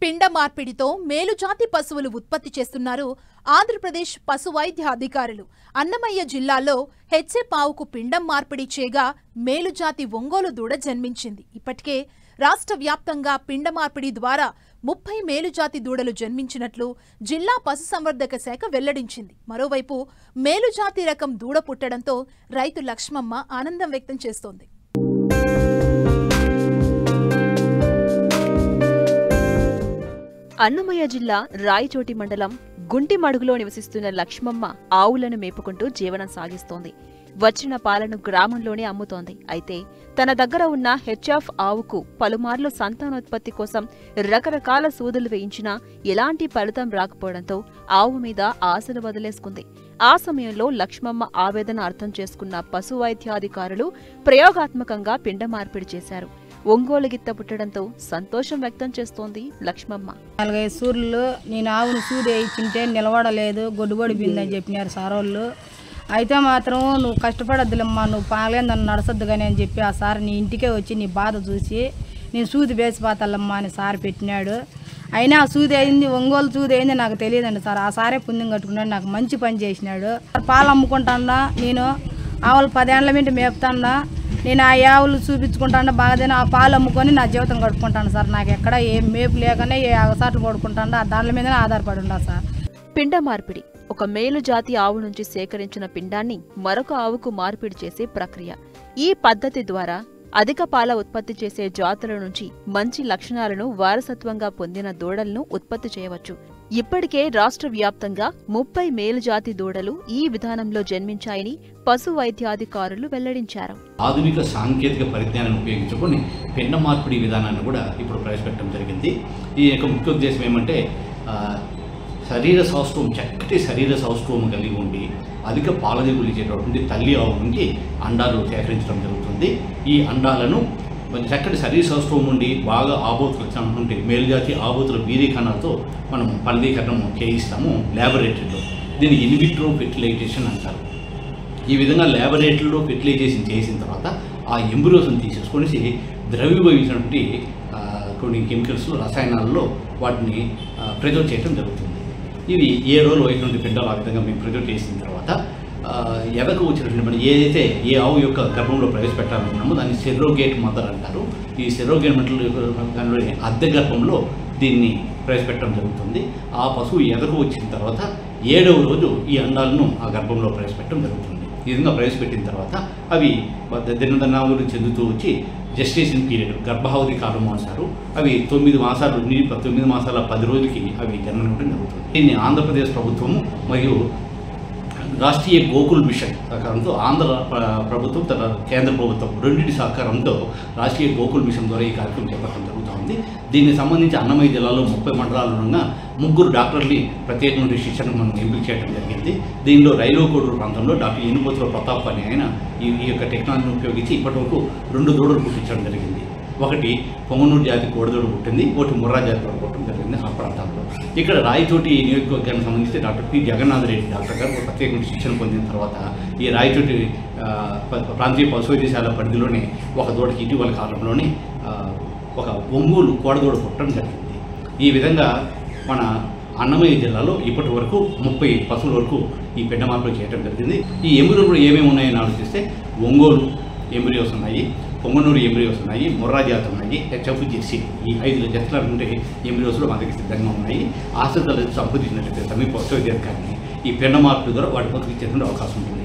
పిండ మార్పిడితో మేలుజాతి పశువులు ఉత్పత్తి చేస్తున్నారు ఆంధ్రప్రదేశ్ పశు వైద్య అధికారులు. అన్నమయ్య జిల్లాలో హెచ్ఎఫ్ ఆవుకు పిండం మార్పిడి చేయగా మేలుజాతి ఒంగోలు దూడ జన్మించింది. ఇప్పటికే రాష్ట్ర వ్యాప్తంగా పిండ మార్పిడి ద్వారా 30 మేలుజాతి దూడలు జన్మించినట్లు జిల్లా పశుసంవర్ధక శాఖ వెల్లడించింది. మరోవైపు మేలుజాతి రకం దూడ పుట్టడంతో రైతు లక్ష్మమ్మ ఆనందం వ్యక్తం చేస్తోంది. అన్నమయ్య జిల్లా రాయచోటి మండలం గుంటిమడుగులో నివసిస్తున్న లక్ష్మమ్మ ఆవులను మేపుకుంటూ జీవనం సాగిస్తోంది. వచ్చిన పాలను గ్రామంలోనే అమ్ముతోంది. అయితే తన దగ్గర ఉన్న హెచ్ఎఫ్ ఆవుకు పలుమార్లు సంతానోత్పత్తి కోసం రకరకాల సూదులు వేయించినా ఎలాంటి ఫలితం రాకపోవడంతో ఆవు మీద ఆశలు వదిలేసుకుంది. ఆ సమయంలో లక్ష్మమ్మ ఆవేదన అర్థం చేసుకున్న పశు వైద్యాధికారులు ప్రయోగాత్మకంగా పిండ మార్పిడి చేశారు. ఒంగోలు గిత్త పుట్టడంతో సంతోషం వ్యక్తం చేస్తోంది లక్ష్మమ్మ. 4-5 సూర్లు నేను ఆవును సూది వేయించింటే నిలబడలేదు, గొడ్డుబడిపోయిందని చెప్పినారు సారోళ్ళు. అయితే మాత్రం నువ్వు కష్టపడద్దులమ్మా, నువ్వు పాలేని నన్ను నడసద్దు కానీ అని చెప్పి ఆ సార్ నీ ఇంటికే వచ్చి నీ బాధ చూసి నేను సూది వేసిపోతాలమ్మా అని సార్ పెట్టినాడు. అయినా ఆ సూది అయింది, ఒంగోలు సూది అయింది నాకు తెలియదండి సార్. ఆ సారే పుణ్యం కట్టుకున్నాడు, నాకు మంచి పని చేసినాడు. పాలు అమ్ముకుంటాన్నా, నేను ఆవులు 10 ఏళ్ల మింటి మేపుతాన్నా, నేను ఆ ఆవులు చూపించుకుంటాను బాగానే ఆ పాలు అమ్ముకొని నా జీవితం గడుపుకుంటాను సార్. నాకు ఎక్కడ ఏ మేపు లేకనే ఏ అగసాట్లు పడుకుంటాను, దాని మీదనే ఆధారపడి ఉండా సార్. పిండ మార్పిడి ఒక మేలు జాతి ఆవు నుంచి సేకరించిన పిండాన్ని మరొక ఆవుకు మార్పిడి చేసే ప్రక్రియ. ఈ పద్ధతి ద్వారా అధిక పాల ఉత్పత్తి చేసే జాతుల నుంచి మంచి లక్షణాలను వారసత్వంగా పొందిన దూడలను ఉత్పత్తి చేయవచ్చు. ఇప్పటికే రాష్ట్ర వ్యాప్తంగా 30 మేలుజాతి దూడలు ఈ విధానంలో జన్మించాయని పశు వైద్యాధికారులు వెల్లడించారు. ఆధునిక సాంకేతిక పరిజ్ఞానాన్ని ఉపయోగించుకొని పిండ మార్పిడి విధానాన్ని కూడా ఇప్పుడు ప్రవేశపెట్టడం జరిగింది. ఈ యొక్క ముఖ్య ఉద్దేశం ఏమంటే శరీర సౌష్ఠవం, చక్కటి శరీర సౌష్ఠవం కలిగి ఉండి అధిక పాల దిగుబడి ఇచ్చేటటువంటి తల్లి ఆవు నుంచి అండాలు సేకరించడం జరుగుతుంది. ఈ అండాలను చక్కటి శరీర సౌష్ఠవం ఉండి బాగా ఆబోతులు వచ్చినటువంటి మేలుజాతి ఆబోతుల వీరీకరణతో మనం ఫలదీకరణం చేయిస్తాము ల్యాబొరేటరీలో. దీన్ని ఇన్విట్రో ఫెర్టిలైజేషన్ అంటారు. ఈ విధంగా ల్యాబొరేటరీలో ఫెర్టిలైజేషన్ చేసిన తర్వాత ఆ ఎంబ్రియోస్ని తీసేసుకొని ద్రవీభవించినటువంటి కొన్ని కెమికల్స్, రసాయనాలలో వాటిని ప్రిజర్వ్ చేయడం జరుగుతుంది. ఇవి 7 రోజులు వయసుటువంటి పిండాలు ఆ విధంగా మేము ప్రిజర్వ్ చేసిన తర్వాత ఎదకు వచ్చినటువంటి మనం ఏదైతే ఏ ఆవు యొక్క గర్భంలో ప్రవేశపెట్టాలనుకున్నామో దాన్ని సెరోగేట్ మదర్ అంటారు. ఈ సెరోగేట్ మదర్ అద్దె గర్భంలో దీన్ని ప్రవేశపెట్టడం జరుగుతుంది. ఆ పశువు ఎదకు వచ్చిన తర్వాత 7వ రోజు ఈ అండాలను ఆ గర్భంలో ప్రవేశపెట్టడం జరుగుతుంది. ఈ విధంగా ప్రవేశపెట్టిన తర్వాత అవి దినదనాలు చెందుతూ వచ్చి జెస్టేషన్ పీరియడ్, గర్భావధి కాలం అంటారు. అవి 9 మాసాలు 9 మాసాల 10 రోజులకి అవి జన్మనివ్వడం జరుగుతుంది. దీన్ని ఆంధ్రప్రదేశ్ ప్రభుత్వము మరియు రాష్ట్రీయ గోకుల్ మిషన్ సహకారంతో ఆంధ్ర ప్రభుత్వం, కేంద్ర ప్రభుత్వం రెండింటి సహకారంతో రాష్ట్రీయ గోకుల్ మిషన్ ద్వారా ఈ కార్యక్రమం చేపట్టడం జరుగుతూ ఉంది. దీనికి సంబంధించి అన్నమయ్య జిల్లాలో 30 మండలాలుగా 3 డాక్టర్ని ప్రత్యేకమైన శిక్షణ మనం ఎంపిక చేయడం జరిగింది. దీనిలో రైల్వేకోడూరు ప్రాంతంలో డాక్టర్ ఎనుపోతుల ప్రతాప్ అని ఆయన ఈ యొక్క టెక్నాలజీని ఉపయోగించి ఇప్పటివరకు 2 దూడలు పుట్టించడం జరిగింది. ఒకటి పొంగనూరు జాతి కోడదూడ పుట్టింది, ఒకటి ముర్రా జాతి దూడ పుట్టడం జరిగింది ఆ ప్రాంతంలో. ఇక్కడ రాయచోటి నియోజకవర్గానికి సంబంధించి doctor P Jagannath Reddy doctor గారు ప్రత్యేకమైన శిక్షణ పొందిన తర్వాత ఈ రాయచోటి ప్రాంతీయ పశు వైద్యశాల పరిధిలోనే ఒక దూడకి ఇటీవల కాలంలోనే ఒక ఒంగోలు కోడదూడ పుట్టడం జరిగింది. ఈ విధంగా మన అన్నమయ్య జిల్లాలో ఇప్పటి వరకు 30 పశువుల వరకు ఈ పిండ మార్పిడి చేయడం జరిగింది. ఈ ఎంబ్రియోలు ఏమేమి ఉన్నాయని ఆలోచిస్తే ఒంగోలు ఎంబ్రియోస్ ఉన్నాయి, పొంగనూరు ఎంబ్రియోస్ ఉన్నాయి, ముర్రా జాతి ఉన్నాయి, హెచ్ఎఫ్ జెర్సీ, ఈ 5 జతల ఉంటే ఎంబ్రియోస్లో మనకి సిద్ధంగా ఉన్నాయి. ఆసక్తులు సంప్రదించినట్లయితే సమీప పశు వైద్యాధికారిని ఈ పిండ మార్పిడి ద్వారా వాటి పొందుకు ఇచ్చేటువంటి అవకాశం ఉంటుంది.